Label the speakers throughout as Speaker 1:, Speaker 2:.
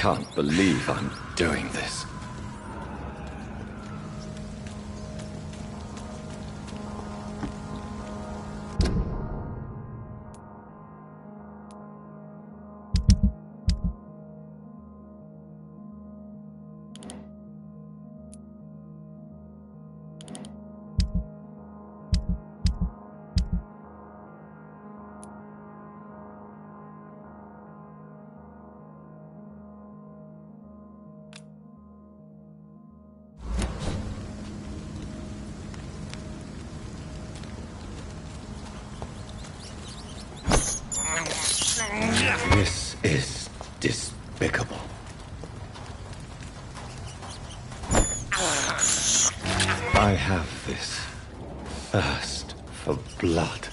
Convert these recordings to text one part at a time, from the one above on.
Speaker 1: can't believe I'm doing this. This is despicable. I have this thirst for blood.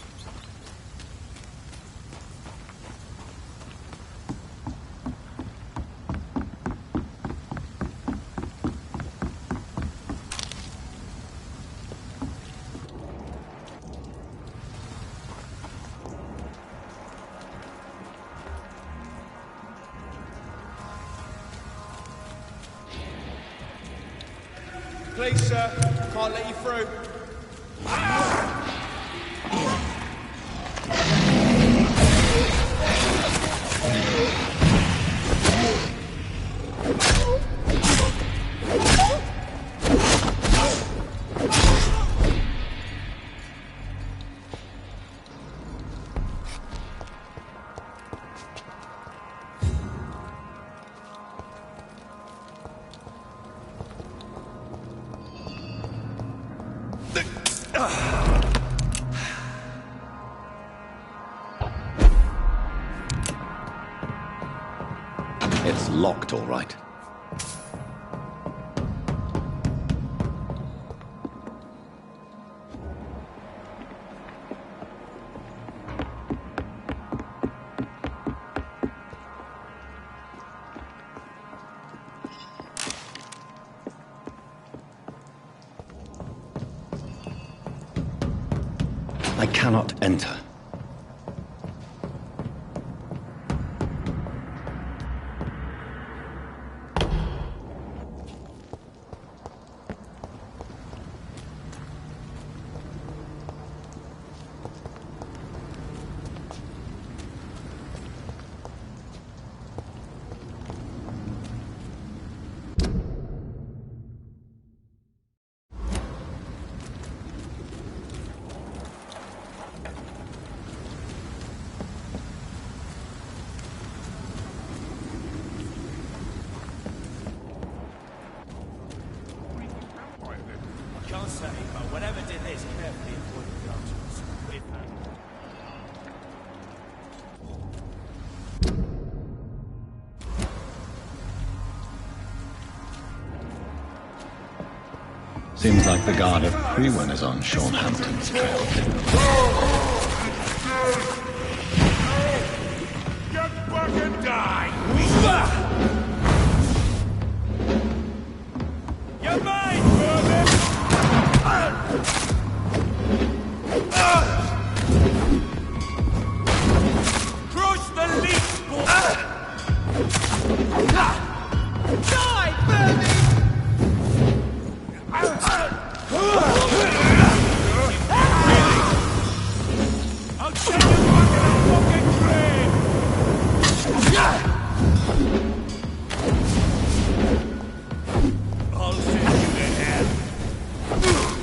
Speaker 2: Please, sir. Can't let you through.
Speaker 1: It's locked, all right. I cannot enter.
Speaker 2: Can't say, but whatever did this carefully avoided the options. With that.
Speaker 1: Seems like the guard of Prewen is on Sean Hampton's trail.
Speaker 2: Get back and die! You're mine, brother! Crush the leech, boy! Die, baby! I'll send you back in a fucking grave! I'll send you to hell.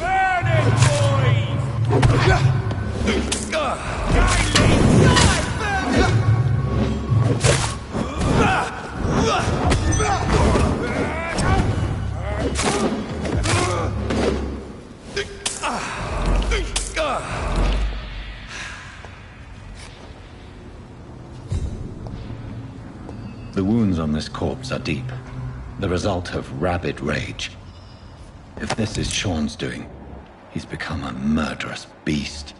Speaker 2: Burn it, boys! Die, Lee! Die, burn it!
Speaker 1: The wounds on this corpse are deep, the result of rabid rage. If this is Sean's doing, he's become a murderous beast.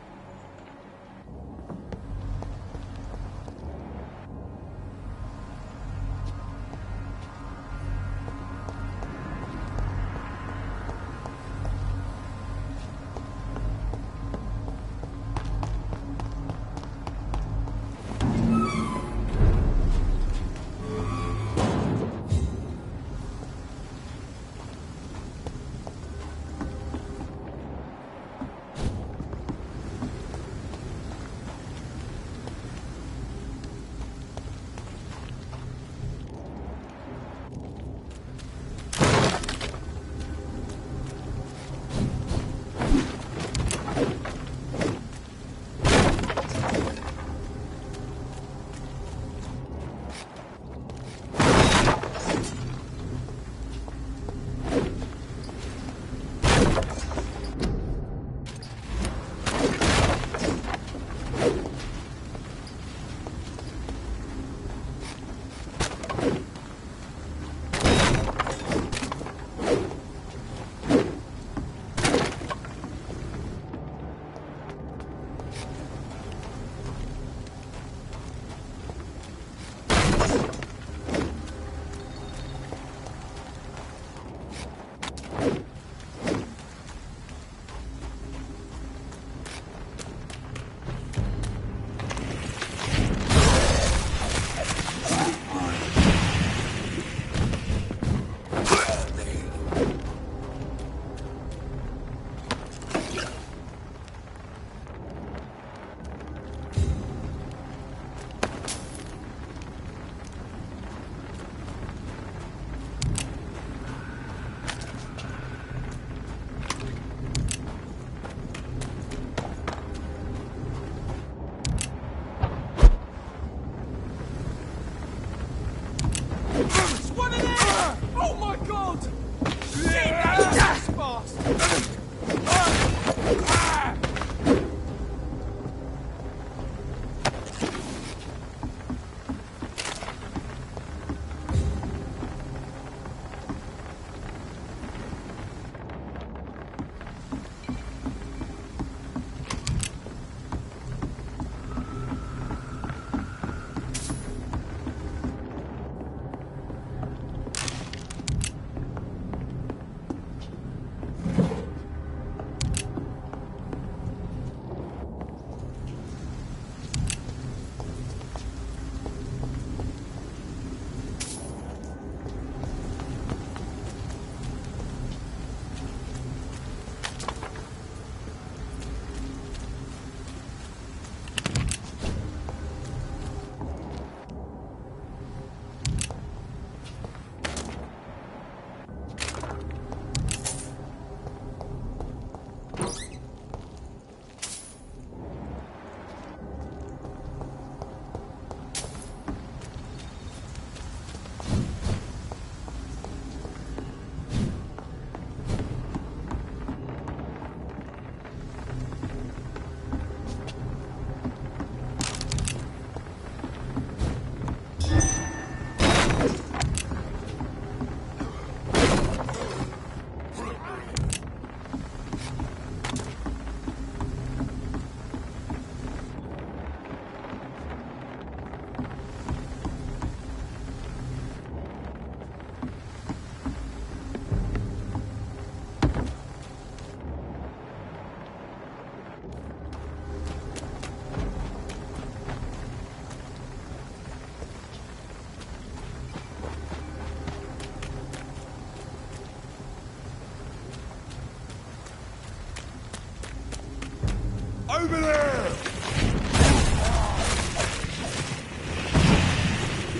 Speaker 2: Over there!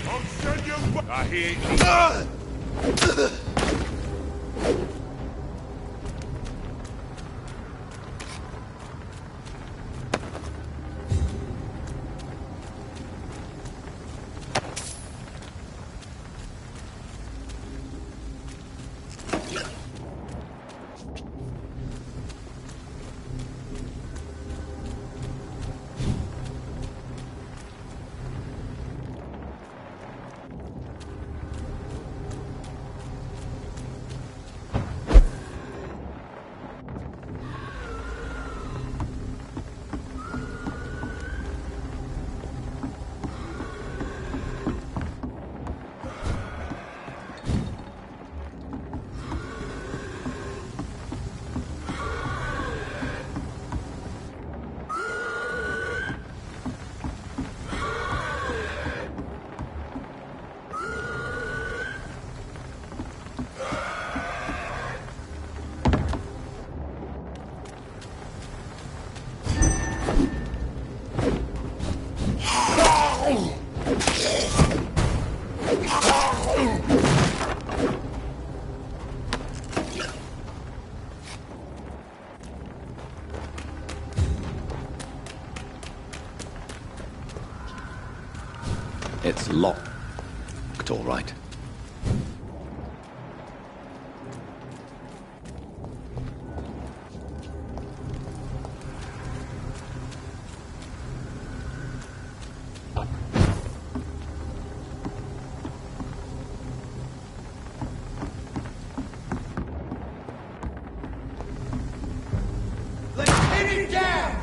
Speaker 2: I'll send you back! I hear you.
Speaker 1: It's locked, all right.
Speaker 2: Let's pin it down!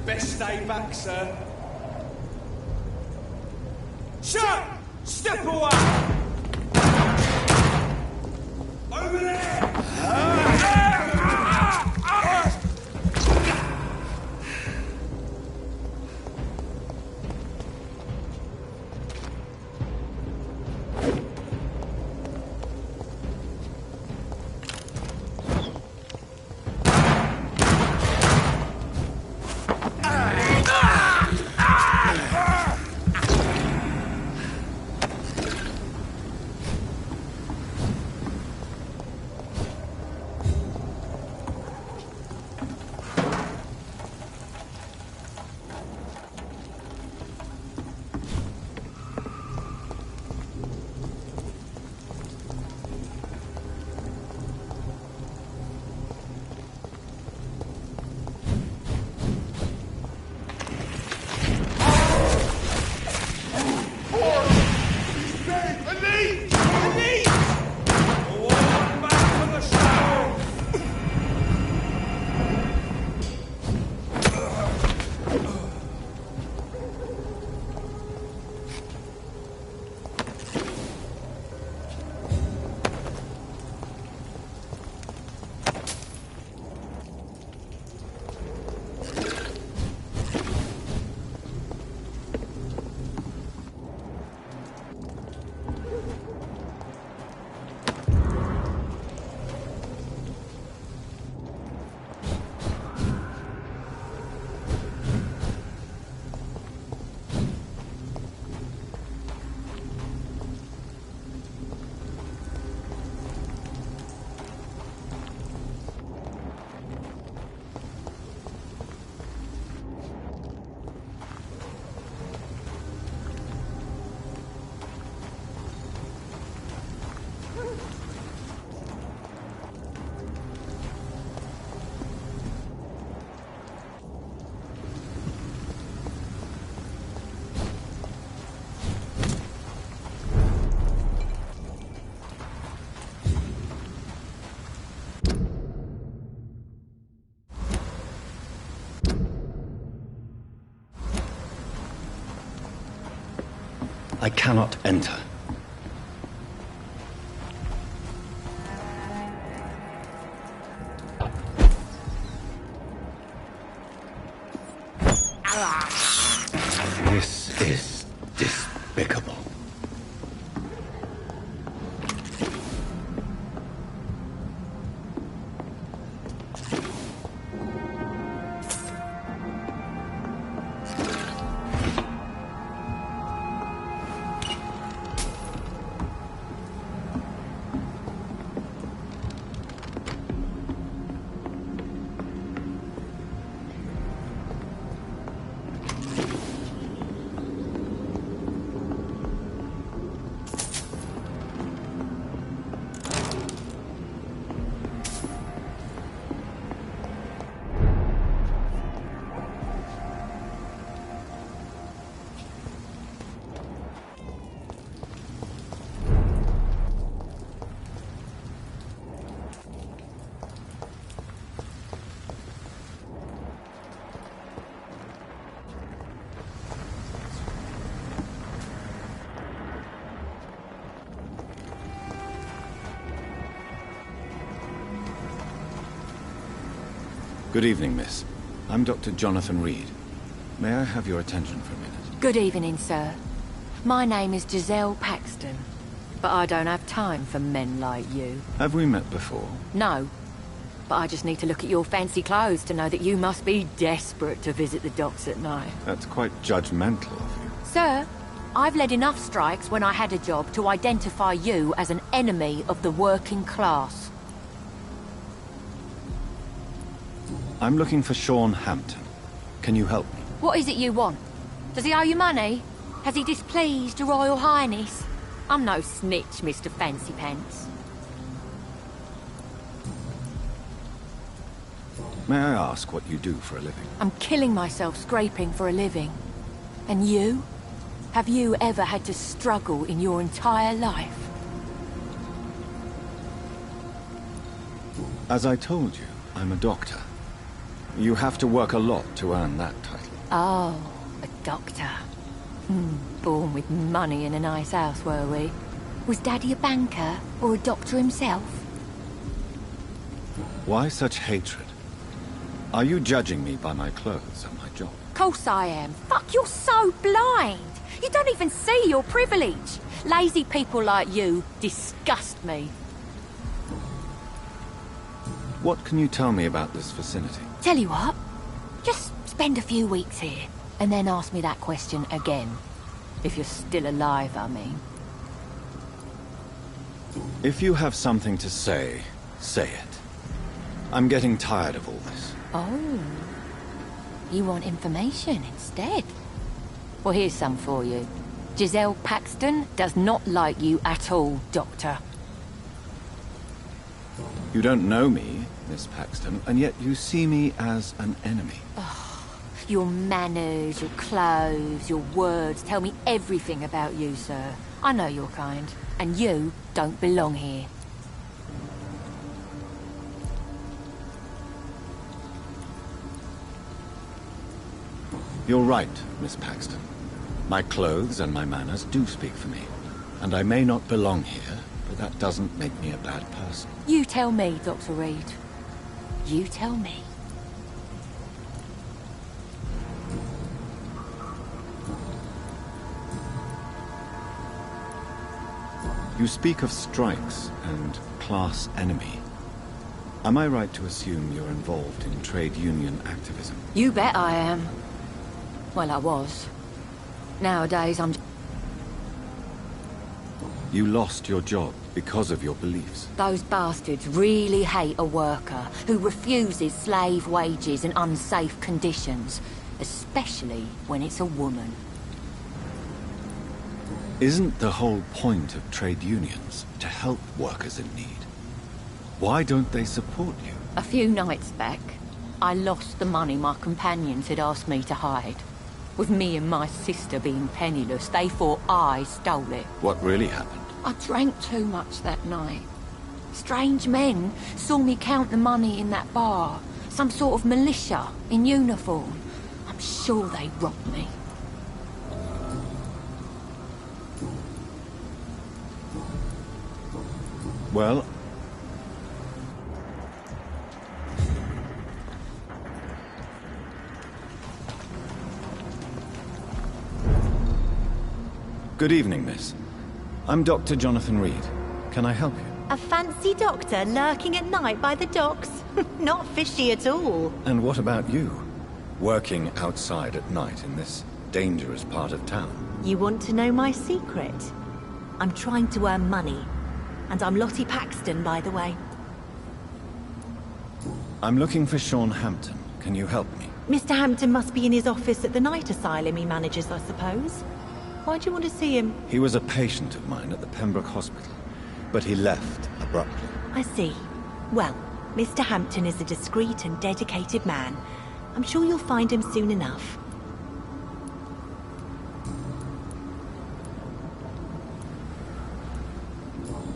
Speaker 2: Best stay back, sir. Shut! Step away! Over there!
Speaker 1: I cannot enter. This is despicable. Good evening, miss. I'm Dr. Jonathan Reed. May I have your attention for a minute?
Speaker 3: Good evening, sir. My name is Giselle Paxton, but I don't have time for men like you.
Speaker 1: Have we met before?
Speaker 3: No, but I just need to look at your fancy clothes to know that you must be desperate to visit the docks at night.
Speaker 1: That's quite judgmental of you.
Speaker 3: Sir, I've led enough strikes when I had a job to identify you as an enemy of the working class.
Speaker 1: I'm looking for Sean Hampton. Can you help me?
Speaker 3: What is it you want? Does he owe you money? Has he displeased your Royal Highness? I'm no snitch, Mr. Fancy Pants.
Speaker 1: May I ask what you do for a living?
Speaker 3: I'm killing myself scraping for a living. And you? Have you ever had to struggle in your entire life?
Speaker 1: As I told you, I'm a doctor. You have to work a lot to earn that title.
Speaker 3: Oh, a doctor. Born with money in a nice house, were we? Was Daddy a banker or a doctor himself?
Speaker 1: Why such hatred? Are you judging me by my clothes and my job?
Speaker 3: Course I am. Fuck, you're so blind. You don't even see your privilege. Lazy people like you disgust me.
Speaker 1: What can you tell me about this vicinity?
Speaker 3: Tell you what, just spend a few weeks here, and then ask me that question again. If you're still alive, I mean.
Speaker 1: If you have something to say, say it. I'm getting tired of all this.
Speaker 3: Oh. You want information instead? Well, here's some for you. Giselle Paxton does not like you at all, Doctor.
Speaker 1: You don't know me, Miss Paxton, and yet you see me as an enemy.
Speaker 3: Your manners, your clothes, your words tell me everything about you, sir. I know your kind, and you don't belong here.
Speaker 1: You're right, Miss Paxton. My clothes and my manners do speak for me, and I may not belong here, but that doesn't make me a bad person.
Speaker 3: You tell me, Dr. Reed. You tell me.
Speaker 1: You speak of strikes and class enemy. Am I right to assume you're involved in trade union activism?
Speaker 3: You bet I am. Well, I was. Nowadays, I'm...
Speaker 1: You lost your job because of your beliefs.
Speaker 3: Those bastards really hate a worker who refuses slave wages and unsafe conditions, especially when it's a woman.
Speaker 1: Isn't the whole point of trade unions to help workers in need? Why don't they support you?
Speaker 3: A few nights back, I lost the money my companions had asked me to hide. With me and my sister being penniless, they thought I stole it.
Speaker 1: What really happened?
Speaker 3: I drank too much that night. Strange men saw me count the money in that bar. Some sort of militia in uniform. I'm sure they robbed me.
Speaker 1: Well... Good evening, miss. I'm Dr. Jonathan Reed. Can I help you?
Speaker 4: A fancy doctor lurking at night by the docks? Not fishy at all.
Speaker 1: And what about you? Working outside at night in this dangerous part of town?
Speaker 4: You want to know my secret? I'm trying to earn money. And I'm Lottie Paxton, by the way.
Speaker 1: I'm looking for Sean Hampton. Can you help me?
Speaker 4: Mr. Hampton must be in his office at the night asylum he manages, I suppose. Why do you want to see him?
Speaker 1: He was a patient of mine at the Pembroke Hospital, but he left abruptly.
Speaker 4: I see. Well, Mr. Hampton is a discreet and dedicated man. I'm sure you'll find him soon enough.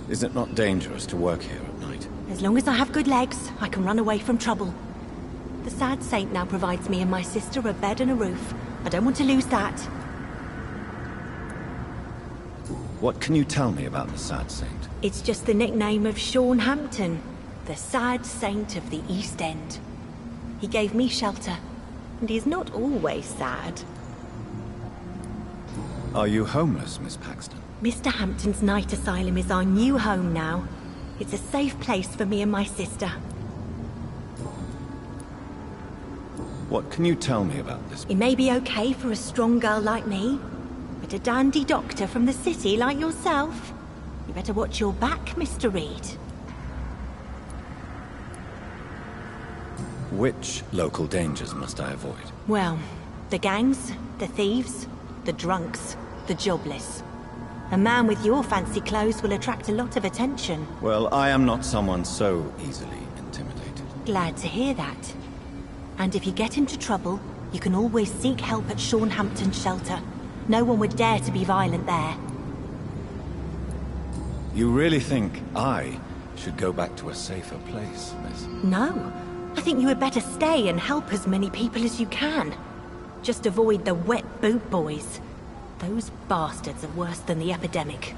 Speaker 1: Is it not dangerous to work here at night?
Speaker 4: As long as I have good legs, I can run away from trouble. The sad saint now provides me and my sister a bed and a roof. I don't want to lose that.
Speaker 1: What can you tell me about the Sad Saint?
Speaker 4: It's just the nickname of Sean Hampton, the sad saint of the East End. He gave me shelter, and he's not always sad.
Speaker 1: Are you homeless, Miss Paxton?
Speaker 4: Mr. Hampton's night asylum is our new home now. It's a safe place for me and my sister.
Speaker 1: What can you tell me about this?
Speaker 4: It may be okay for a strong girl like me, but a dandy doctor from the city like yourself, you better watch your back, Mr. Reed.
Speaker 1: Which local dangers must I avoid?
Speaker 4: Well, the gangs, the thieves, the drunks, the jobless. A man with your fancy clothes will attract a lot of attention.
Speaker 1: Well, I am not someone so easily intimidated.
Speaker 4: Glad to hear that. And if you get into trouble, you can always seek help at Sean Hampton's shelter. No one would dare to be violent there.
Speaker 1: You really think I should go back to a safer place, miss?
Speaker 4: No. I think you had better stay and help as many people as you can. Just avoid the wet boot boys. Those bastards are worse than the epidemic.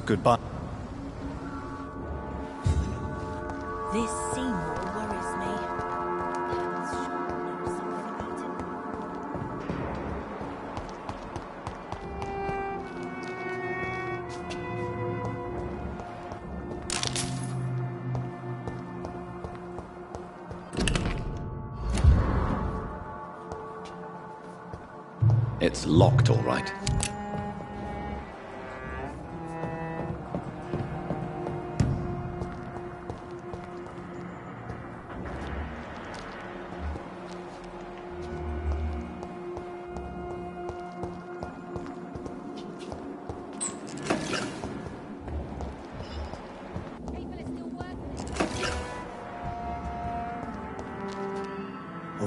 Speaker 1: Goodbye.
Speaker 4: This Seymour worries me. Perhaps Sean knows something about him.
Speaker 1: It's locked, all right.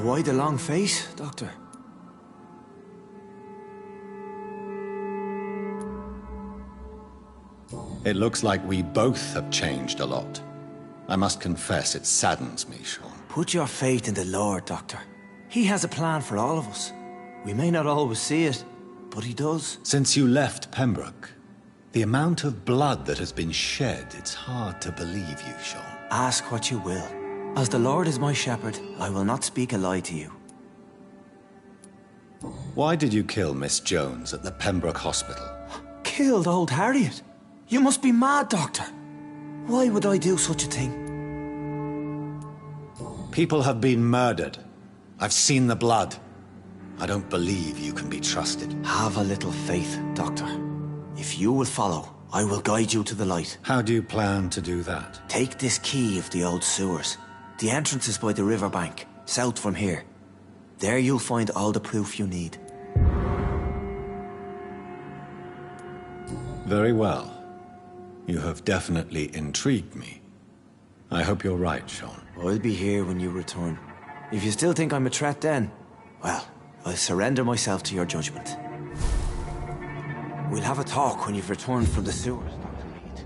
Speaker 5: Why the long face, Doctor?
Speaker 1: It looks like we both have changed a lot. I must confess, it saddens me, Sean.
Speaker 5: Put your faith in the Lord, Doctor. He has a plan for all of us. We may not always see it, but he does.
Speaker 1: Since you left Pembroke, the amount of blood that has been shed, it's hard to believe you, Sean.
Speaker 5: Ask what you will. As the Lord is my shepherd, I will not speak a lie to you.
Speaker 1: Why did you kill Miss Jones at the Pembroke Hospital?
Speaker 5: Killed old Harriet? You must be mad, Doctor. Why would I do such a thing?
Speaker 1: People have been murdered. I've seen the blood. I don't believe you can be trusted.
Speaker 5: Have a little faith, Doctor. If you will follow, I will guide you to the light.
Speaker 1: How do you plan to do that?
Speaker 5: Take this key of the old sewers. The entrance is by the riverbank, south from here. There you'll find all the proof you need.
Speaker 1: Very well. You have definitely intrigued me. I hope you're right, Sean.
Speaker 5: I'll be here when you return. If you still think I'm a threat then, well, I'll surrender myself to your judgment. We'll have a talk when you've returned from the sewers, Dr. Reed.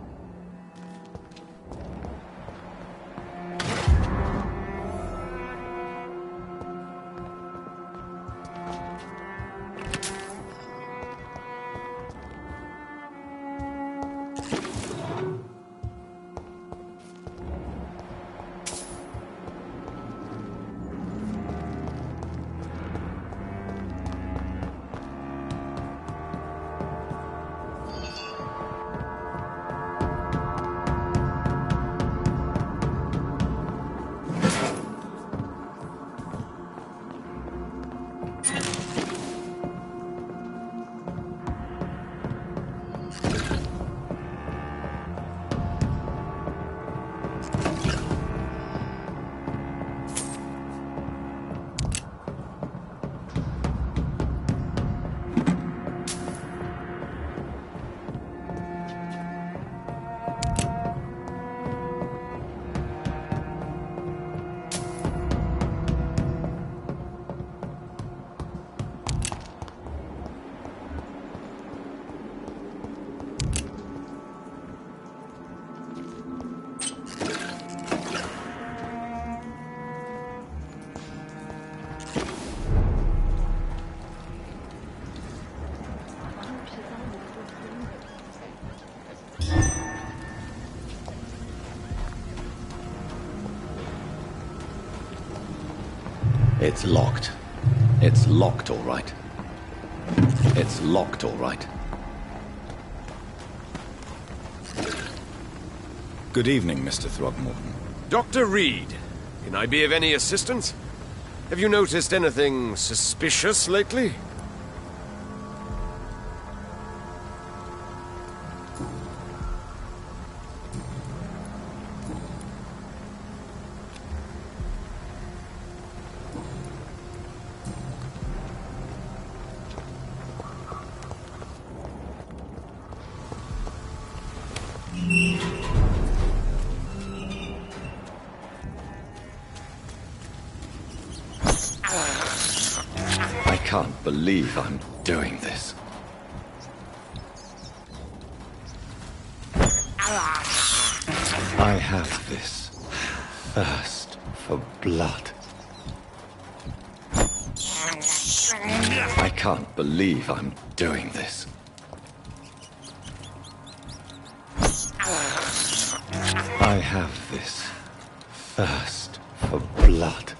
Speaker 1: It's locked. It's locked, all right. It's locked, all right. Good evening, Mr. Throgmorton.
Speaker 6: Dr. Reed, can I be of any assistance? Have you noticed anything suspicious lately?
Speaker 1: I can't believe I'm doing this. I have this thirst for blood. I can't believe I'm doing this. I have this thirst for blood.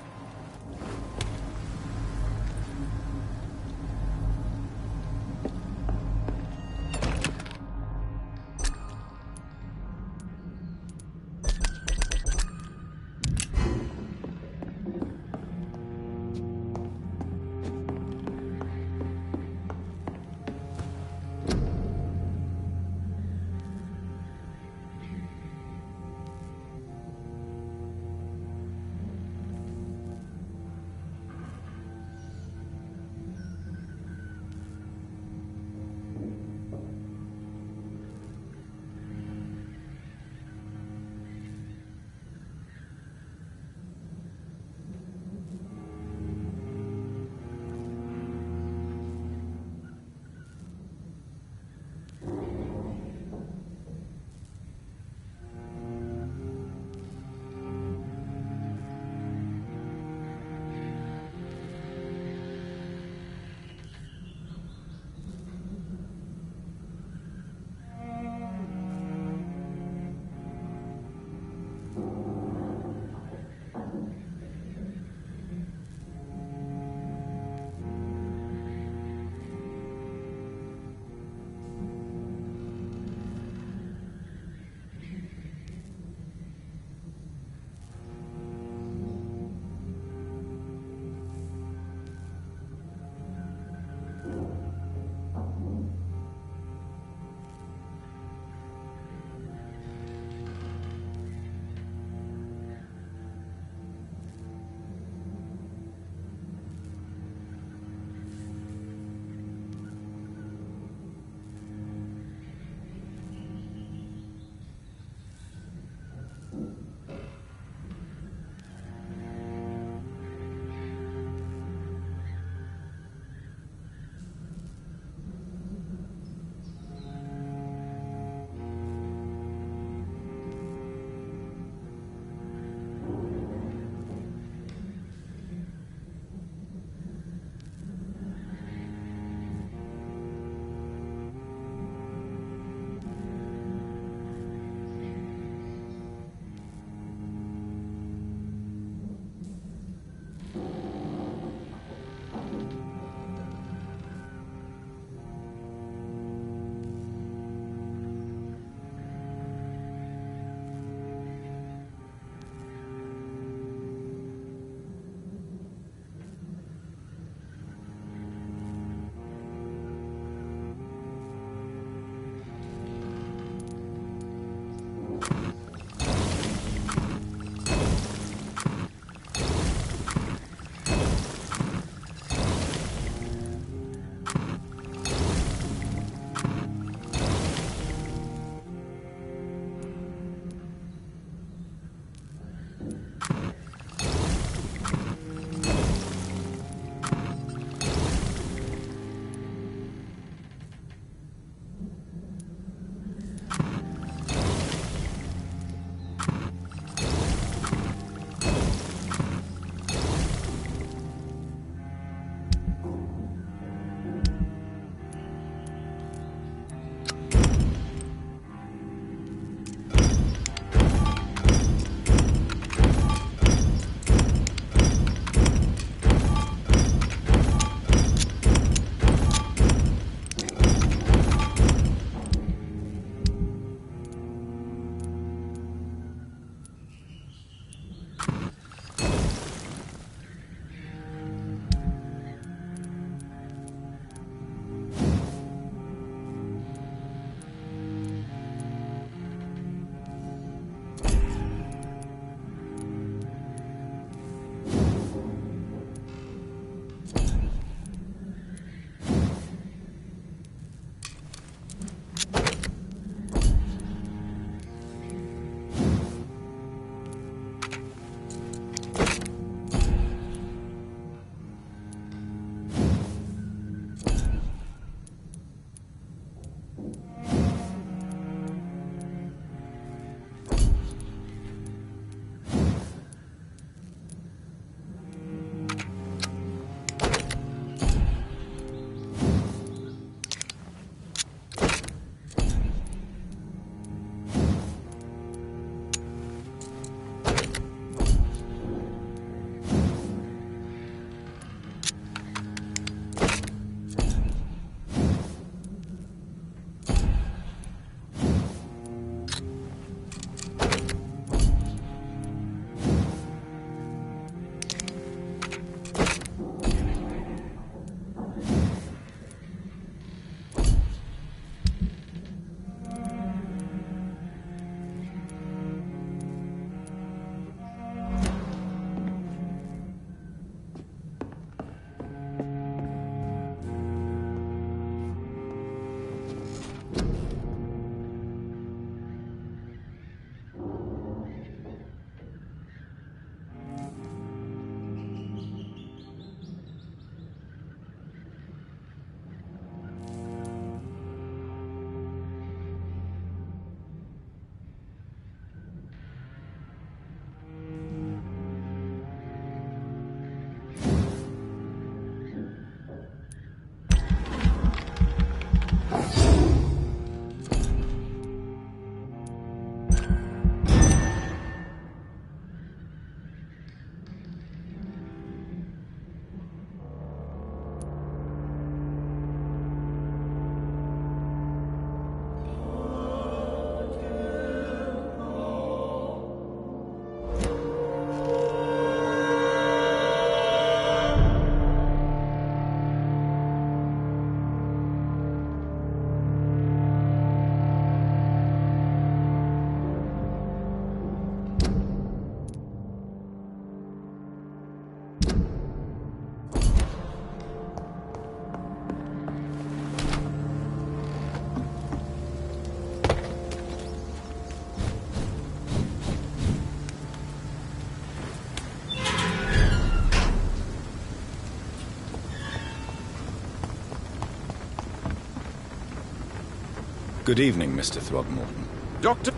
Speaker 7: Good evening, Mr. Throgmorton.
Speaker 6: Doctor...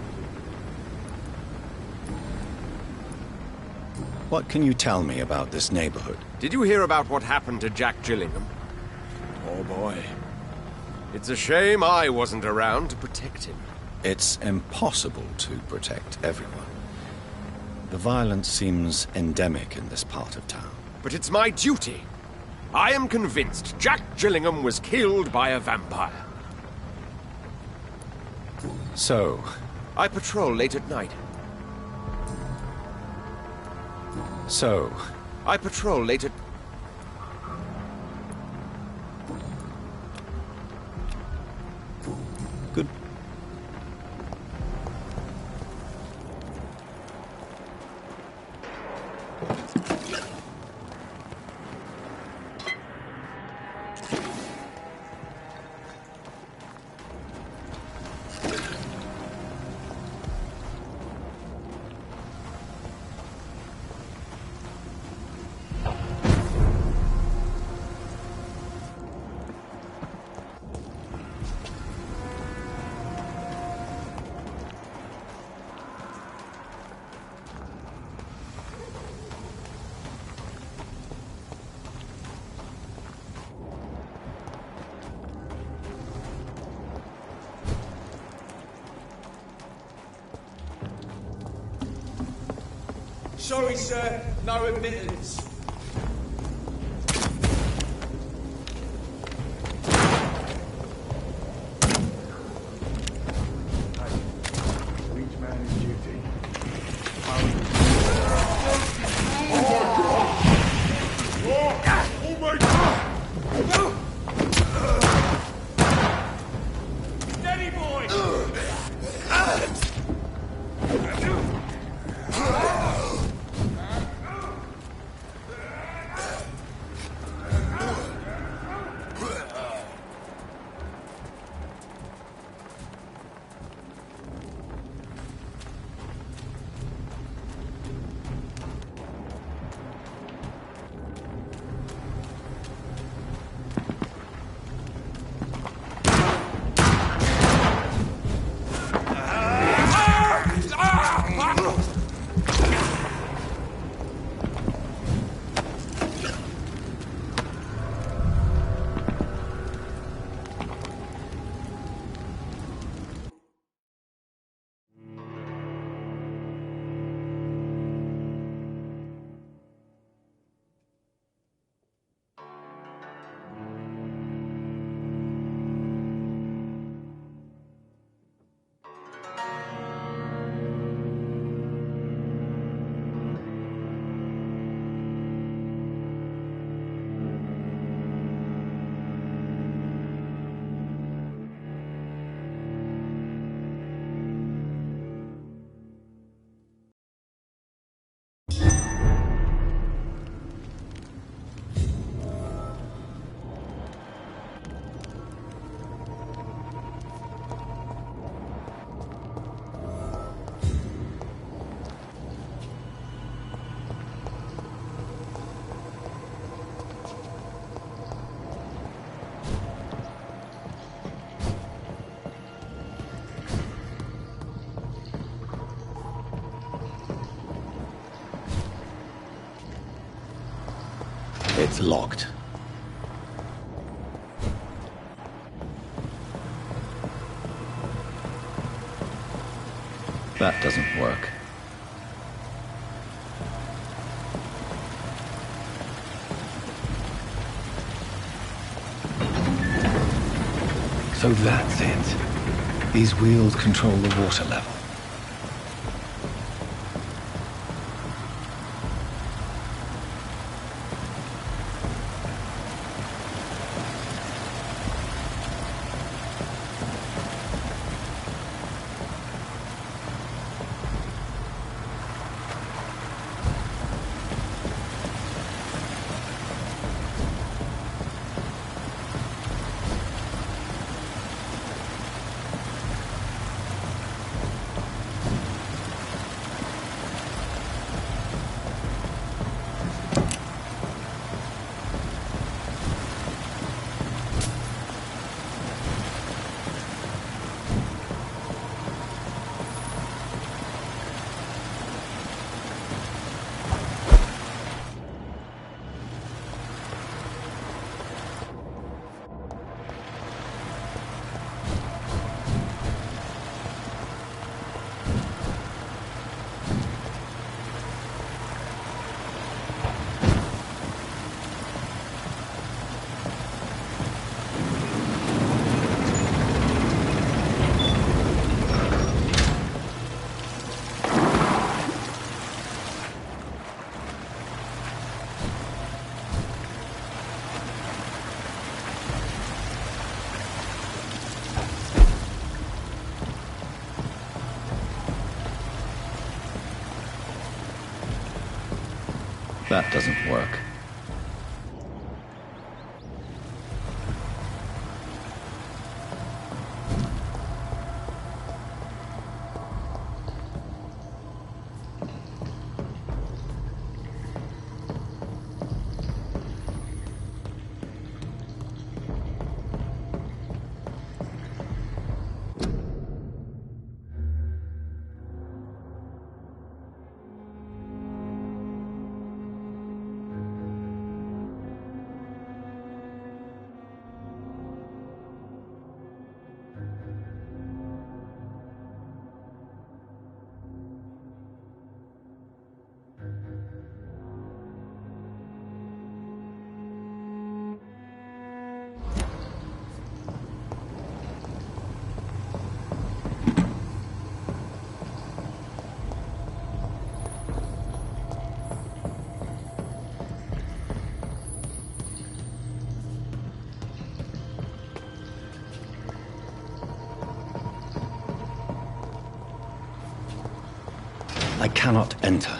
Speaker 7: What can you tell me about this neighborhood?
Speaker 6: Did you hear about what happened to Jack Gillingham?
Speaker 7: Oh boy.
Speaker 6: It's a shame I wasn't around to protect him.
Speaker 7: It's impossible to protect everyone. The violence seems endemic in this part of town.
Speaker 6: But it's my duty. I am convinced Jack Gillingham was killed by a vampire.
Speaker 7: So,
Speaker 6: I patrol late at night. I patrol late at...
Speaker 7: Good.
Speaker 2: Sorry, sir. No admittance.
Speaker 8: Each man his duty.
Speaker 2: Oh my God! Steady, boy!
Speaker 1: It's locked. That doesn't work. So that's it. These wheels control the water level. That doesn't work. I cannot enter.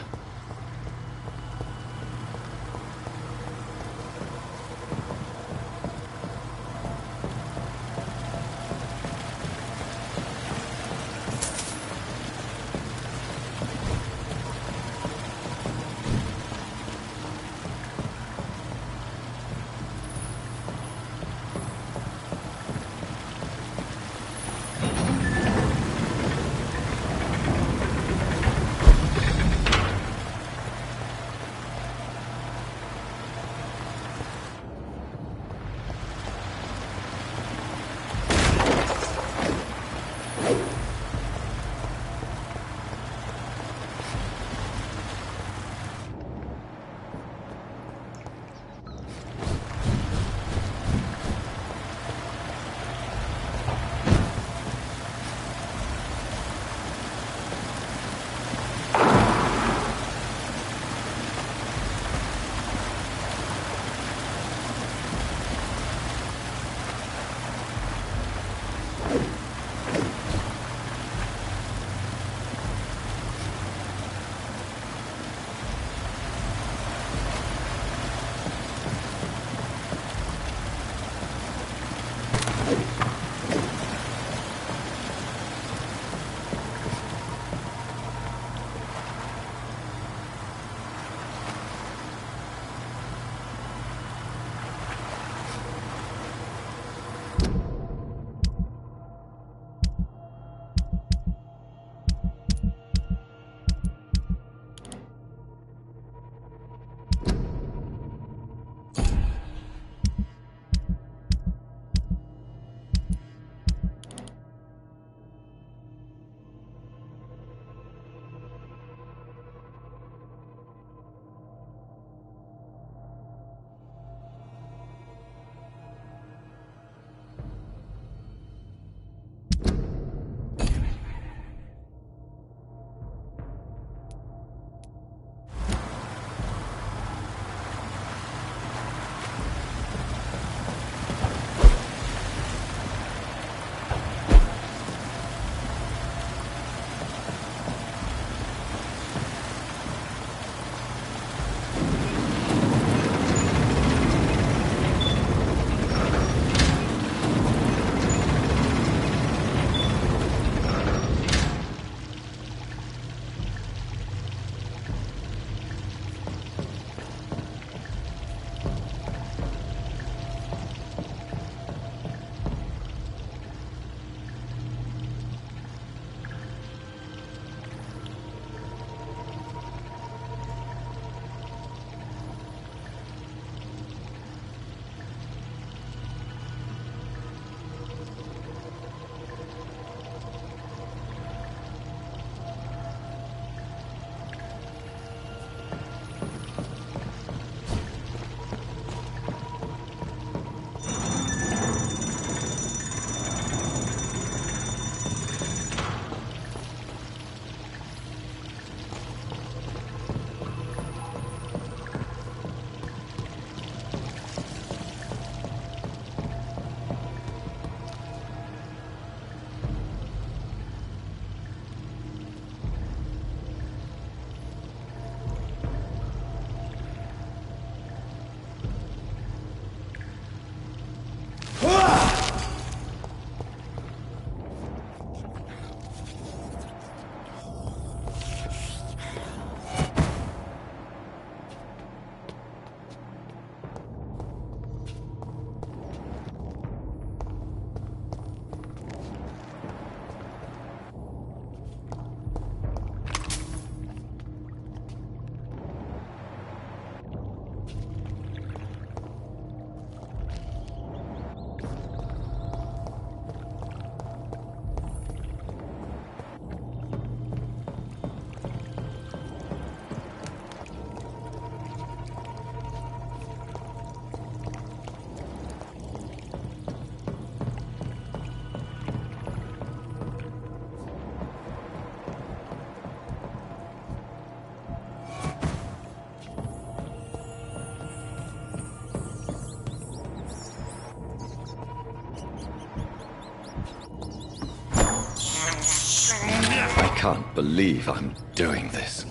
Speaker 1: can't believe I'm doing this.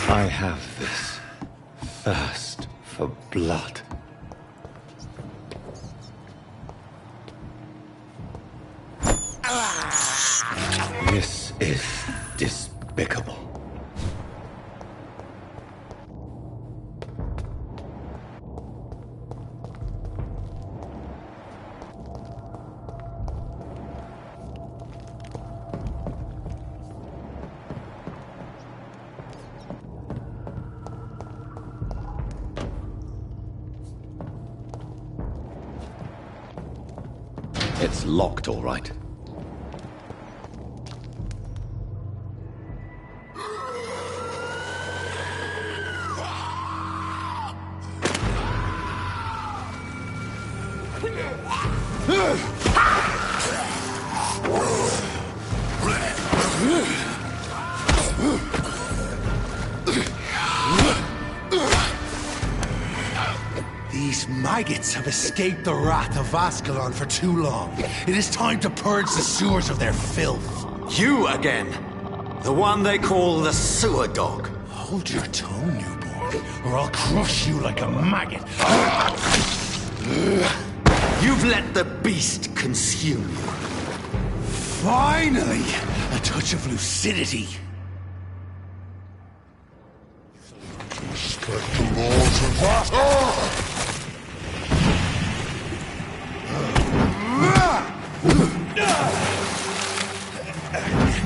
Speaker 1: I have this thirst for blood. This is despicable. It's locked, all right.
Speaker 9: These maggots have escaped the wrath of Ascalon for too long. It is time to purge the sewers of their filth.
Speaker 10: You again! The one they call the sewer dog.
Speaker 9: Hold your tongue, newborn, or I'll crush you like a maggot.
Speaker 10: You've let the beast consume you.
Speaker 9: Finally! A touch of lucidity. Respect the laws of Ascalon!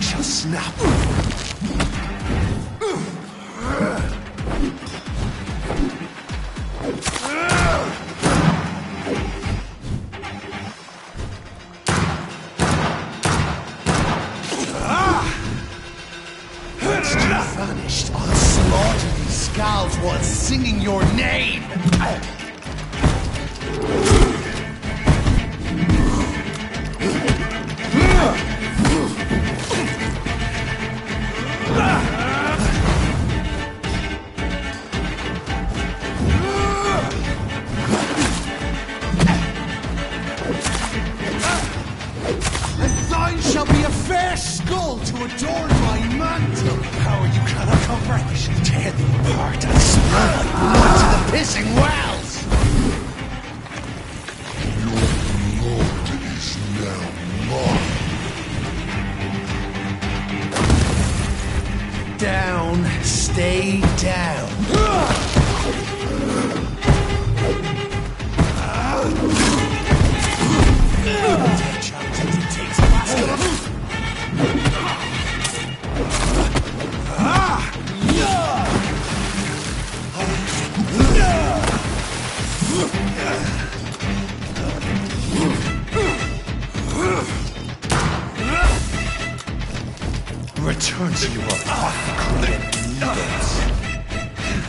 Speaker 9: Shall snap. Once you're vanished, I'll slaughter these scalds while singing your name. Thine shall be a fair skull to adorn my mantle. Power you cannot convert. I shall tear thee apart and spill thy blood to the pissing wells. Your blood is now mine. Down, stay down. Return to your apothecary needles.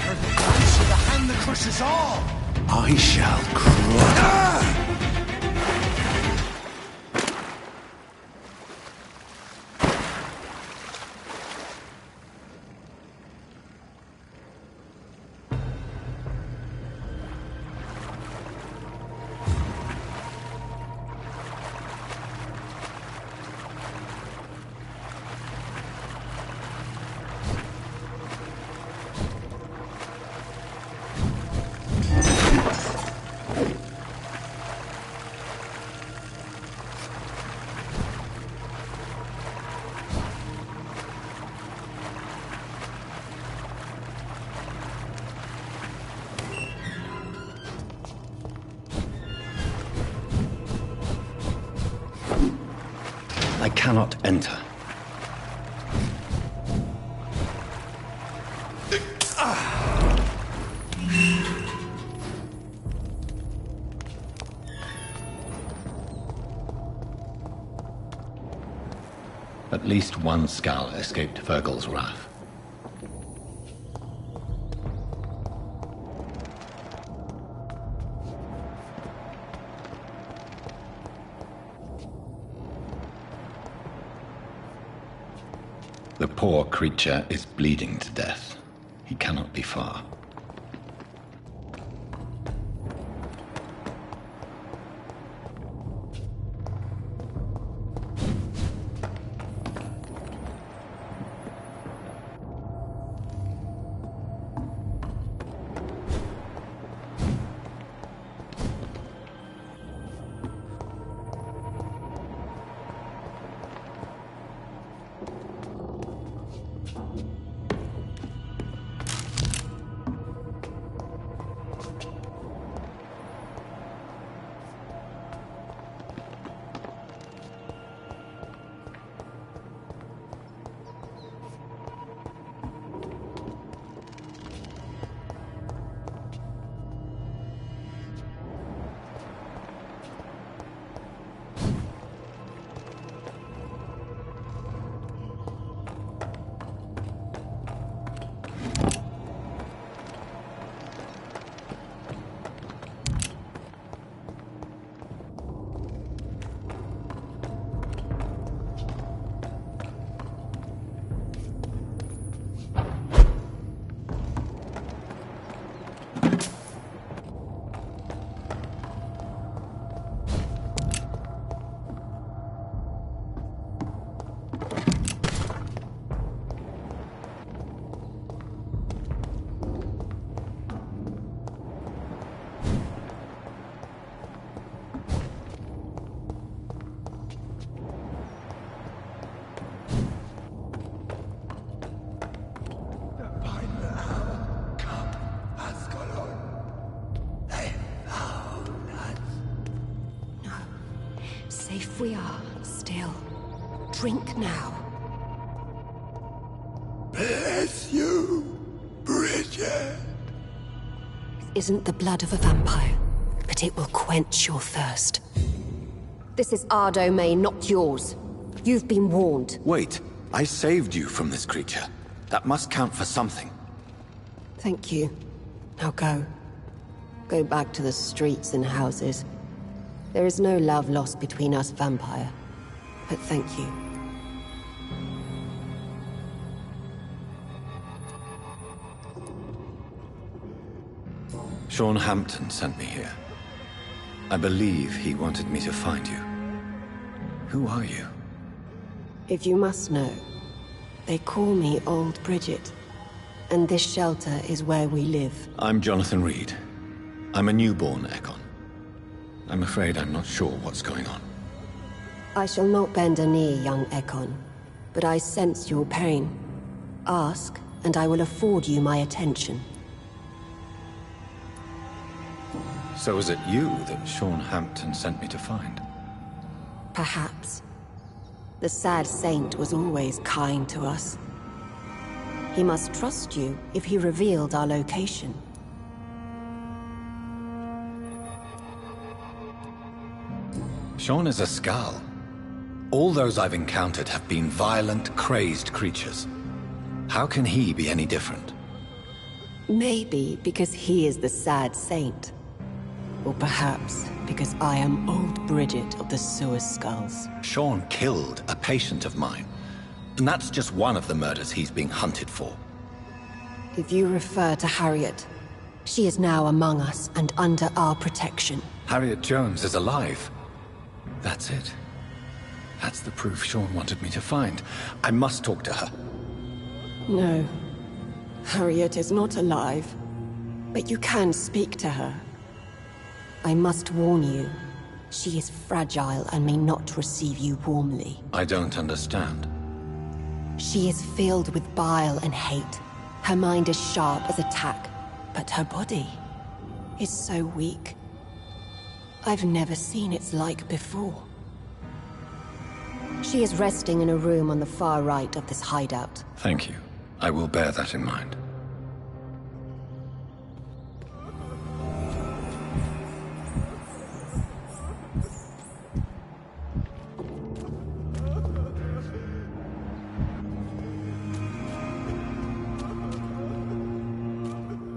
Speaker 9: Her glance to the hand that crushes all. I shall crush.
Speaker 1: I cannot enter. At least one skull escaped Fergal's wrath. The poor creature is bleeding to death. He cannot be far.
Speaker 11: safe we are, still. Drink now.
Speaker 9: Bless you, Bridget.
Speaker 11: It isn't the blood of a vampire, but it will quench your thirst. This is our domain, not yours. You've been warned.
Speaker 7: Wait, I saved you from this creature. That must count for something.
Speaker 11: Thank you. Now go. Go back to the streets and houses. There is no love lost between us, Vampire. But thank you.
Speaker 7: Sean Hampton sent me here. I believe he wanted me to find you. Who are you?
Speaker 11: If you must know, they call me Old Bridget. And this shelter is where we live.
Speaker 7: I'm Jonathan Reed. I'm a newborn Ekon. I'm afraid I'm not sure what's going on.
Speaker 11: I shall not bend a knee, young Ekon. But I sense your pain. Ask, and I will afford you my attention.
Speaker 7: So is it you that Sean Hampton sent me to find?
Speaker 11: Perhaps. The sad saint was always kind to us. He must trust you if he revealed our location.
Speaker 7: Sean is a Skal. All those I've encountered have been violent, crazed creatures. How can he be any different?
Speaker 11: Maybe because he is the sad saint. Or perhaps because I am Old Bridget of the Sewer Skulls.
Speaker 7: Sean killed a patient of mine. And that's just one of the murders he's being hunted for.
Speaker 11: If you refer to Harriet, she is now among us and under our protection.
Speaker 7: Harriet Jones is alive. That's it. That's the proof Sean wanted me to find. I must talk to her.
Speaker 11: No. Harriet is not alive. But you can speak to her. I must warn you. She is fragile and may not receive you warmly.
Speaker 7: I don't understand.
Speaker 11: She is filled with bile and hate. Her mind is sharp as a tack, but her body is so weak. I've never seen its like before. She is resting in a room on the far right of this hideout.
Speaker 7: Thank you. I will bear that in mind.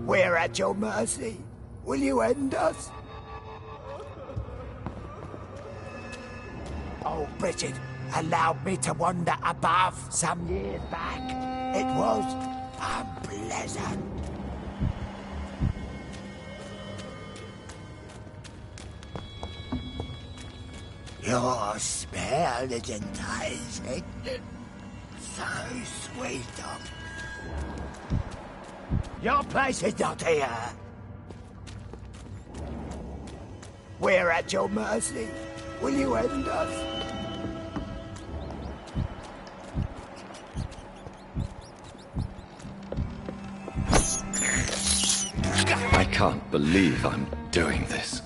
Speaker 9: We're at your mercy. Will you end us? Oh, Bridget allowed me to wander above some years back. It was unpleasant. Your smell is enticing. So sweet of your place is not here. We're at your mercy. Will you end us?
Speaker 7: I can't believe I'm doing this.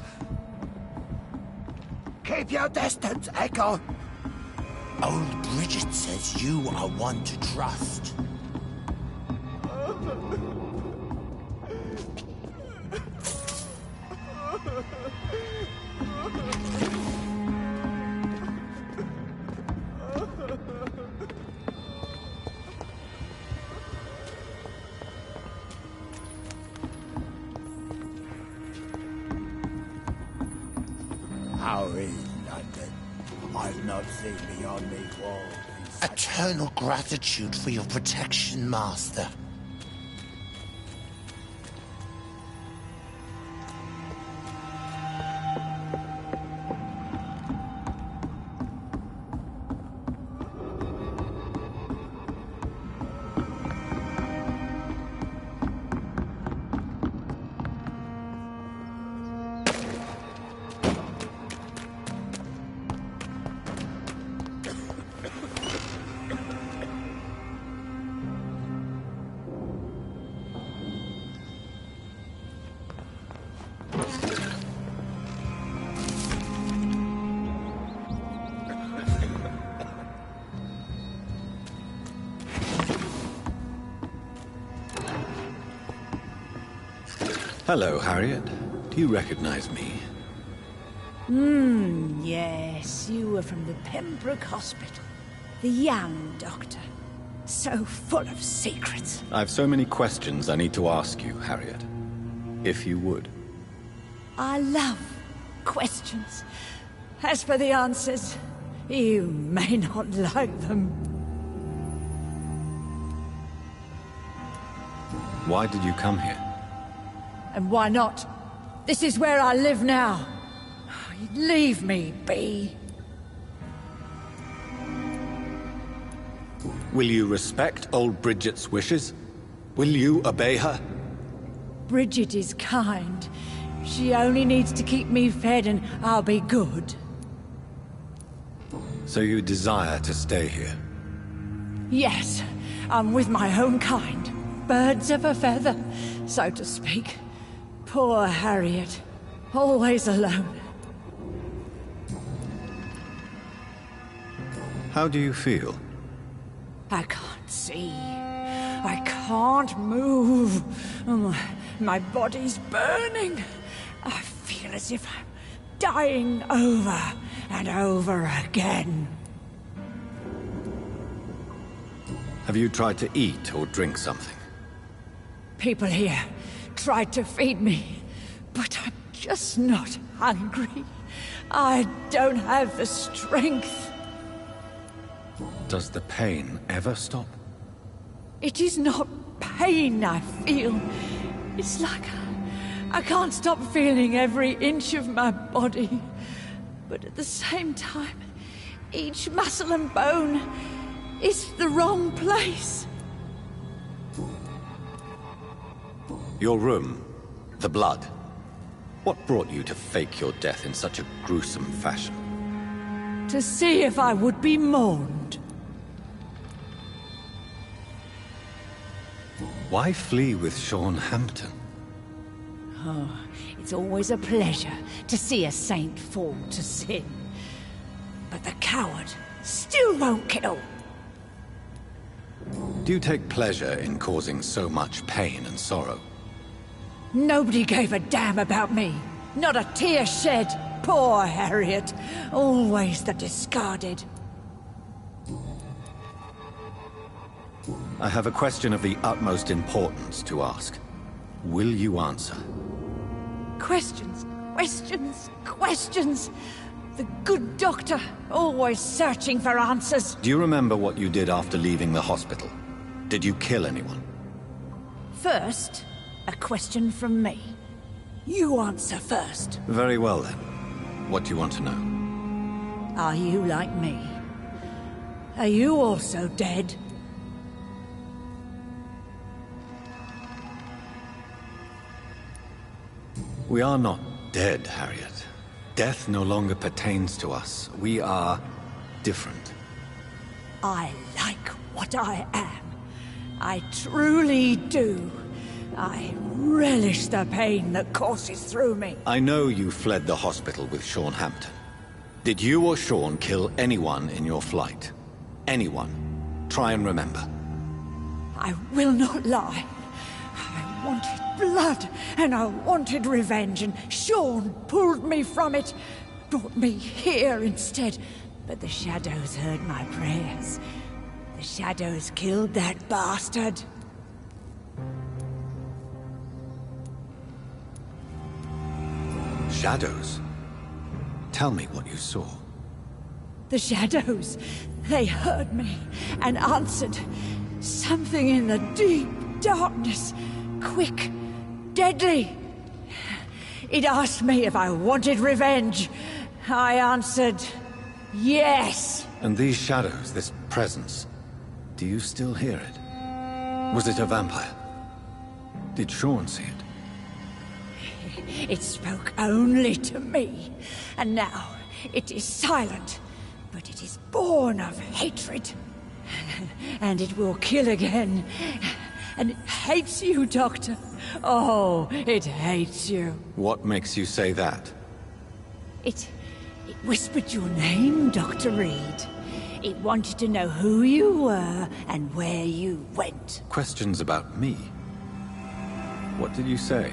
Speaker 9: Keep your distance, Echo. Old Bridget says you are one to trust. How is London? I've not seen beyond these walls.
Speaker 12: Eternal gratitude for your protection, Master.
Speaker 7: Hello, Harriet. Do you recognize me?
Speaker 13: Yes, you were from the Pembroke Hospital. The young doctor. So full of secrets.
Speaker 7: I've so many questions I need to ask you, Harriet. If you would.
Speaker 13: I love questions. As for the answers, you may not like them.
Speaker 7: Why did you come here?
Speaker 13: And why not? This is where I live now. Leave me be.
Speaker 7: Will you respect old Bridget's wishes? Will you obey her?
Speaker 13: Bridget is kind. She only needs to keep me fed and I'll be good.
Speaker 7: So you desire to stay here?
Speaker 13: Yes, I'm with my own kind. Birds of a feather, so to speak. Poor Harriet. Always alone.
Speaker 7: How do you feel?
Speaker 13: I can't see. I can't move. My body's burning. I feel as if I'm dying over and over again.
Speaker 7: Have you tried to eat or drink something?
Speaker 13: People here tried to feed me, but I'm just not hungry. I don't have the strength.
Speaker 7: Does the pain ever stop?
Speaker 13: It is not pain I feel. It's like I can't stop feeling every inch of my body. But at the same time, each muscle and bone is the wrong place.
Speaker 7: Your room, the blood. What brought you to fake your death in such a gruesome fashion?
Speaker 13: To see if I would be mourned.
Speaker 7: Why flee with Sean Hampton?
Speaker 13: Oh, it's always a pleasure to see a saint fall to sin. But the coward still won't kill.
Speaker 7: Do you take pleasure in causing so much pain and sorrow?
Speaker 13: Nobody gave a damn about me. Not a tear shed. Poor Harriet. Always the discarded.
Speaker 7: I have a question of the utmost importance to ask. Will you answer?
Speaker 13: Questions, questions, questions. The good doctor, always searching for answers.
Speaker 7: Do you remember what you did after leaving the hospital? Did you kill anyone?
Speaker 13: First, a question from me. You answer first.
Speaker 7: Very well then. What do you want to know?
Speaker 13: Are you like me? Are you also dead?
Speaker 7: We are not dead, Harriet. Death no longer pertains to us. We are different.
Speaker 13: I like what I am. I truly do. I relish the pain that courses through me.
Speaker 7: I know you fled the hospital with Sean Hampton. Did you or Sean kill anyone in your flight? Anyone? Try and remember.
Speaker 13: I will not lie. I wanted blood, and I wanted revenge, and Sean pulled me from it, brought me here instead. But the shadows heard my prayers. The shadows killed that bastard.
Speaker 7: Shadows? Tell me what you saw.
Speaker 13: The shadows, they heard me and answered. Something in the deep darkness, quick, deadly. It asked me if I wanted revenge. I answered, yes.
Speaker 7: And these shadows, this presence, do you still hear it? Was it a vampire? Did Sean see it?
Speaker 13: It spoke only to me, and now it is silent, but it is born of hatred. And it will kill again. And it hates you, Doctor. Oh, it hates you.
Speaker 7: What makes you say that?
Speaker 13: It whispered your name, Dr. Reed. It wanted to know who you were and where you went.
Speaker 7: Questions about me? What did you say?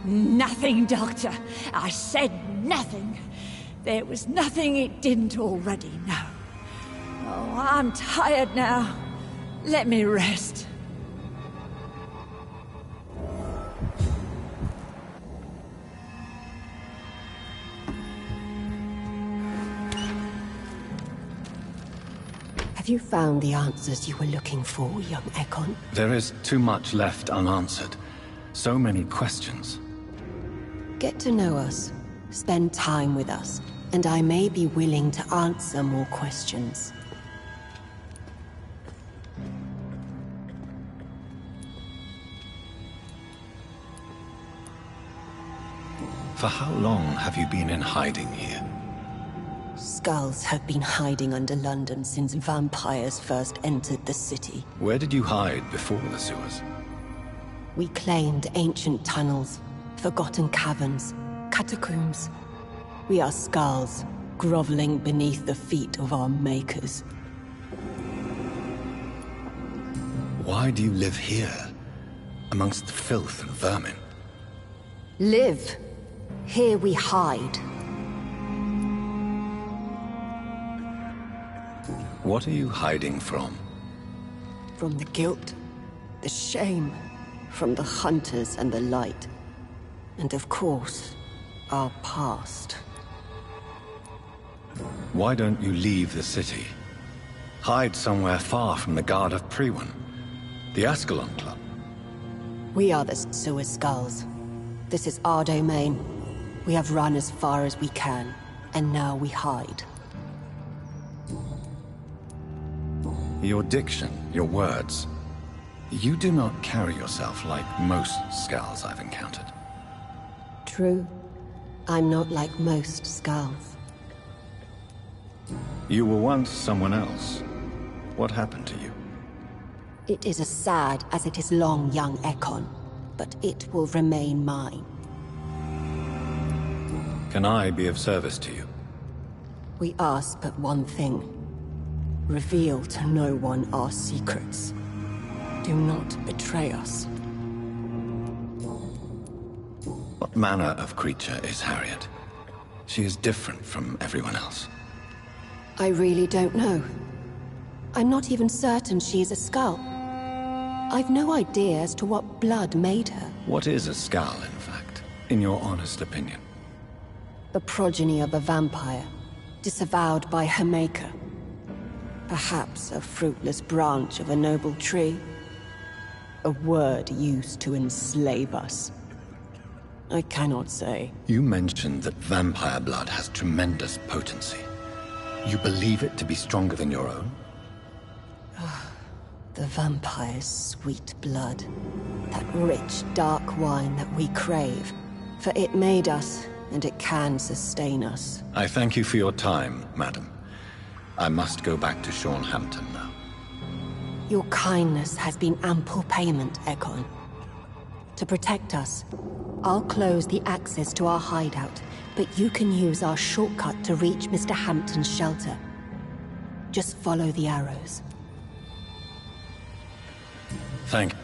Speaker 13: Nothing, Doctor. I said nothing. There was nothing it didn't already know. Oh, I'm tired now. Let me rest.
Speaker 11: Have you found the answers you were looking for, young Ekon?
Speaker 7: There is too much left unanswered. So many questions.
Speaker 11: Get to know us, spend time with us, and I may be willing to answer more questions.
Speaker 7: For how long have you been in hiding here?
Speaker 11: Skulls have been hiding under London since vampires first entered the city.
Speaker 7: Where did you hide before the sewers?
Speaker 11: We claimed ancient tunnels, forgotten caverns, catacombs. We are skulls, groveling beneath the feet of our makers.
Speaker 7: Why do you live here, amongst the filth and vermin?
Speaker 11: Live. Here we hide.
Speaker 7: What are you hiding from?
Speaker 11: From the guilt, the shame, from the hunters and the light. And of course, our past.
Speaker 7: Why don't you leave the city? Hide somewhere far from the Guard of Priwen, the Ascalon Club.
Speaker 11: We are the sewer skulls. This is our domain. We have run as far as we can, and now we hide.
Speaker 7: Your diction, your words. You do not carry yourself like most skulls I've encountered.
Speaker 11: True. I'm not like most skulls.
Speaker 7: You were once someone else. What happened to you?
Speaker 11: It is as sad as it is long, young Ekon, but it will remain mine.
Speaker 7: Can I be of service to you?
Speaker 11: We ask but one thing. Reveal to no one our secrets. Do not betray us.
Speaker 7: What manner of creature is Harriet? She is different from everyone else.
Speaker 11: I really don't know. I'm not even certain she is a skull. I've no idea as to what blood made her.
Speaker 7: What is a skull, in fact, in your honest opinion?
Speaker 11: The progeny of a vampire, disavowed by her maker. Perhaps a fruitless branch of a noble tree. A word used to enslave us. I cannot say.
Speaker 7: You mentioned that vampire blood has tremendous potency. You believe it to be stronger than your own?
Speaker 11: The vampire's sweet blood. That rich, dark wine that we crave. For it made us, and it can sustain us.
Speaker 7: I thank you for your time, madam. I must go back to Hampton now.
Speaker 11: Your kindness has been ample payment, Ekon. To protect us, I'll close the access to our hideout, but you can use our shortcut to reach Mr. Hampton's shelter. Just follow the arrows.
Speaker 7: Thank you.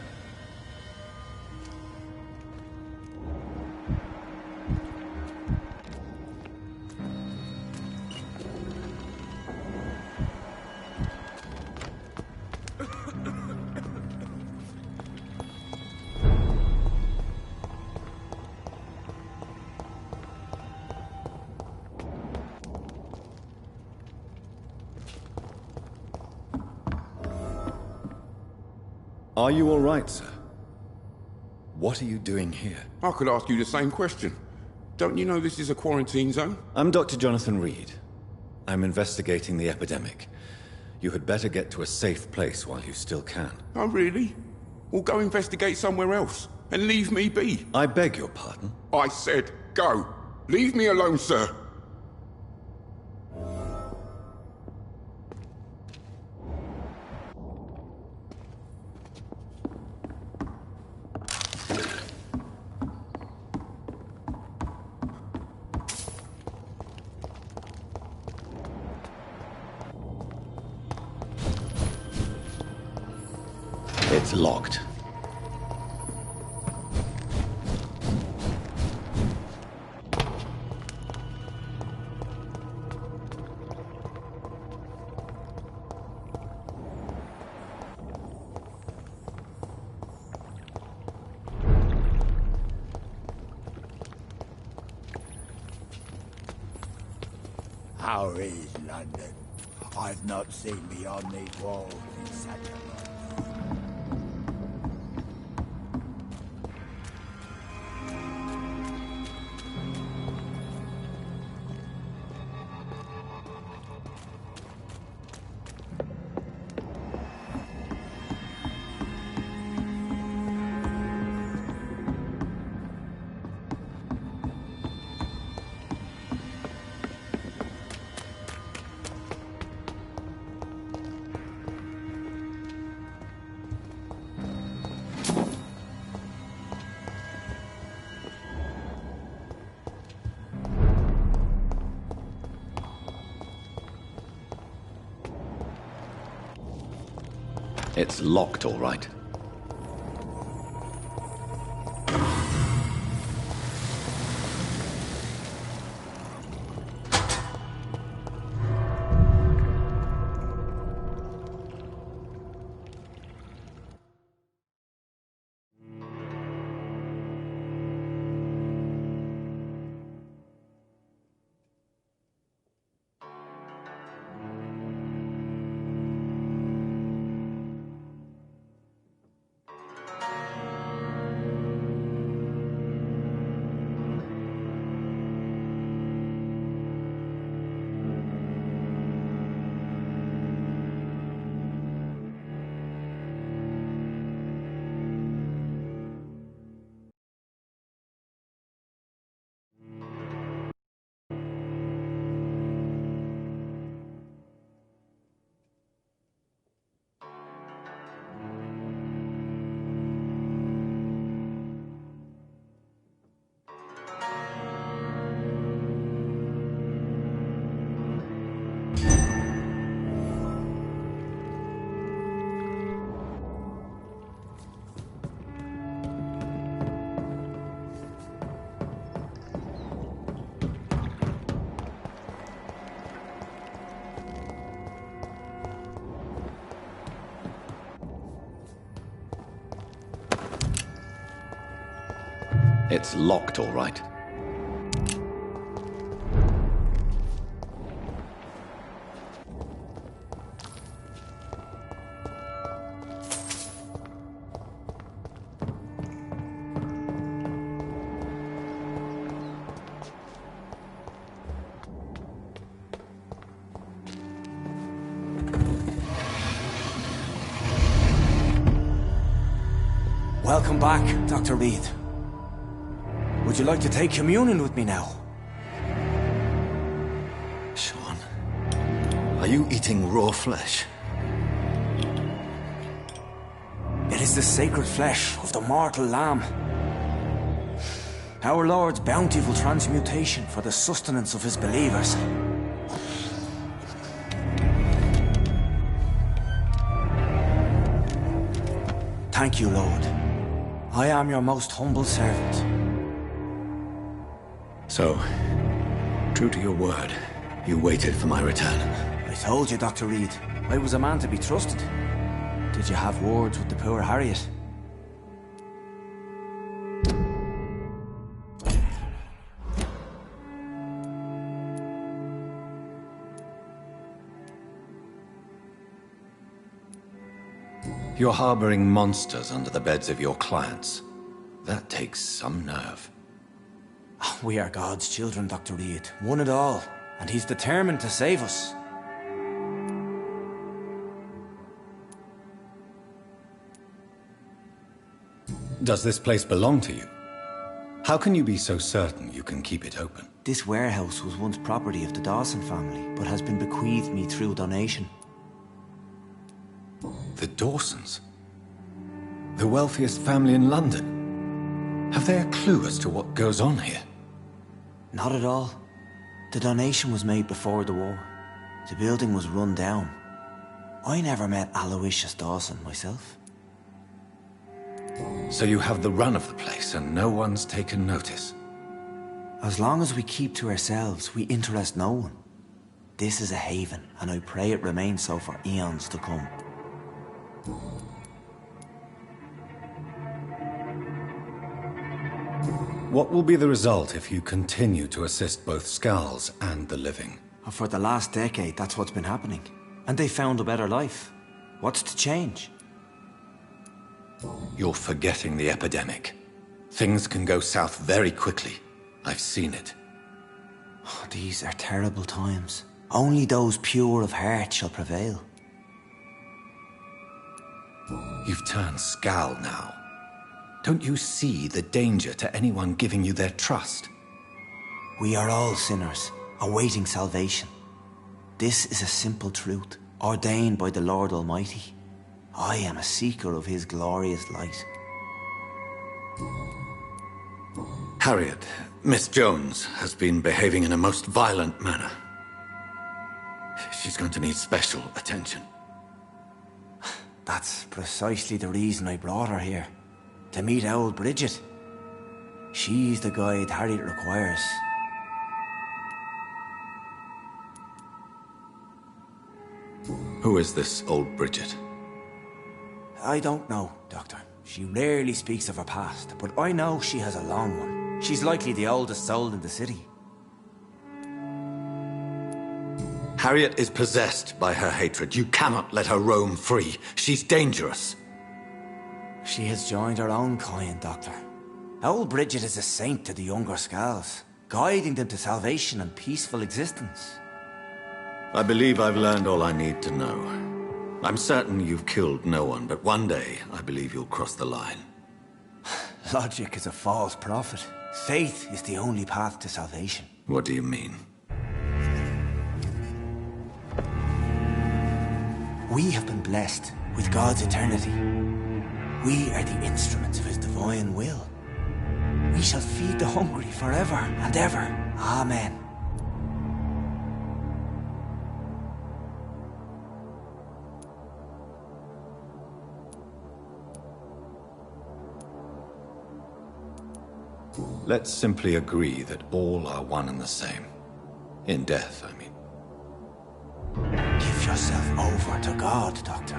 Speaker 7: Are you all right, sir? What are you doing here?
Speaker 14: I could ask you the same question. Don't you know this is a quarantine zone?
Speaker 7: I'm Dr. Jonathan Reed. I'm investigating the epidemic. You had better get to a safe place while you still can.
Speaker 14: Oh, really? Well, go investigate somewhere else, and leave me be.
Speaker 7: I beg your pardon?
Speaker 14: I said go. Leave me alone, sir.
Speaker 7: It's locked.
Speaker 15: How is London? I've not seen beyond these walls in such a long
Speaker 7: It's locked, all right. It's locked, all right.
Speaker 5: Welcome back, Dr. Reed. Would you like to take communion with me now?
Speaker 7: Sean, are you eating raw flesh?
Speaker 5: It is the sacred flesh of the mortal lamb. Our Lord's bountiful transmutation for the sustenance of his believers. Thank you, Lord. I am your most humble servant.
Speaker 7: So, true to your word, you waited for my return.
Speaker 5: I told you, Dr. Reed, I was a man to be trusted. Did you have words with the poor Harriet?
Speaker 7: You're harboring monsters under the beds of your clients. That takes some nerve.
Speaker 5: We are God's children, Dr. Reed. One and all. And he's determined to save us.
Speaker 7: Does this place belong to you? How can you be so certain you can keep it open?
Speaker 5: This warehouse was once property of the Dawson family, but has been bequeathed me through donation.
Speaker 7: The Dawsons? The wealthiest family in London? Have they a clue as to what goes on here?
Speaker 5: Not at all. The donation was made before the war. The building was run down. I never met Aloysius Dawson myself.
Speaker 7: So you have the run of the place and no one's taken notice?
Speaker 5: As long as we keep to ourselves, we interest no one. This is a haven, and I pray it remains so for eons to come.
Speaker 7: What will be the result if you continue to assist both Skulls and the living?
Speaker 5: For the last decade, that's what's been happening. And they found a better life. What's to change?
Speaker 7: You're forgetting the epidemic. Things can go south very quickly. I've seen it.
Speaker 5: Oh, these are terrible times. Only those pure of heart shall prevail.
Speaker 7: You've turned Skal now. Don't you see the danger to anyone giving you their trust?
Speaker 5: We are all sinners, awaiting salvation. This is a simple truth, ordained by the Lord Almighty. I am a seeker of His glorious light.
Speaker 7: Harriet, Miss Jones has been behaving in a most violent manner. She's going to need special attention.
Speaker 5: That's precisely the reason I brought her here. To meet old Bridget. She's the guide Harriet requires.
Speaker 7: Who is this old Bridget?
Speaker 5: I don't know, Doctor. She rarely speaks of her past, but I know she has a long one. She's likely the oldest soul in the city.
Speaker 7: Harriet is possessed by her hatred. You cannot let her roam free. She's dangerous.
Speaker 5: She has joined her own kind, Doctor. Old Bridget is a saint to the younger Skals, guiding them to salvation and peaceful existence.
Speaker 7: I believe I've learned all I need to know. I'm certain you've killed no one, but one day I believe you'll cross the line.
Speaker 5: Logic is a false prophet. Faith is the only path to salvation.
Speaker 7: What do you mean?
Speaker 5: We have been blessed with God's eternity. We are the instruments of His divine will. We shall feed the hungry forever and ever. Amen.
Speaker 7: Let's simply agree that all are one and the same. In death, I mean.
Speaker 5: Give yourself over to God, Doctor.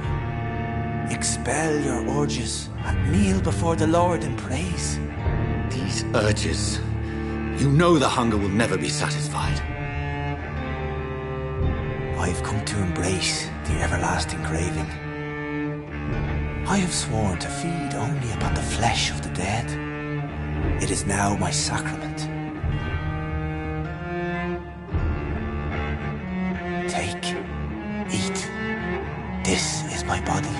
Speaker 5: Expel your urges and kneel before the Lord in praise.
Speaker 7: These urges. You know the hunger will never be satisfied.
Speaker 5: I've come to embrace the everlasting craving. I have sworn to feed only upon the flesh of the dead. It is now my sacrament. Take, eat. This is my body.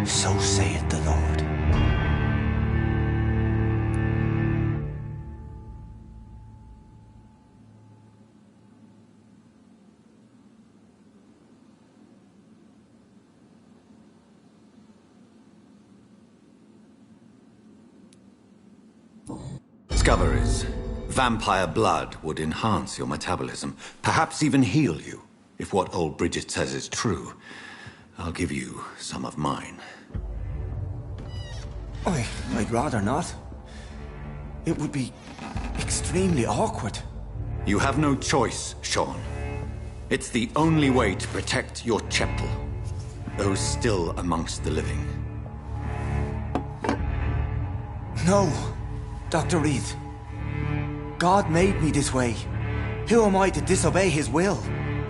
Speaker 5: So saith the Lord.
Speaker 7: Discoveries. Vampire blood would enhance your metabolism, perhaps even heal you, if what old Bridget says is true. I'll give you some of mine.
Speaker 5: I'd rather not. It would be extremely awkward.
Speaker 7: You have no choice, Sean. It's the only way to protect your chapel, those still amongst the living.
Speaker 5: No, Dr. Reed. God made me this way. Who am I to disobey His will?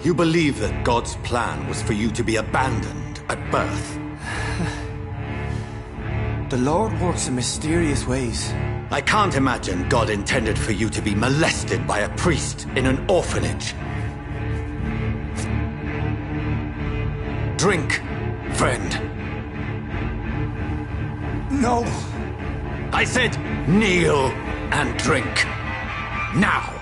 Speaker 7: You believe that God's plan was for you to be abandoned at birth?
Speaker 5: The Lord works in mysterious ways.
Speaker 7: I can't imagine God intended for you to be molested by a priest in an orphanage. Drink, friend.
Speaker 5: No.
Speaker 7: I said kneel and drink. Now.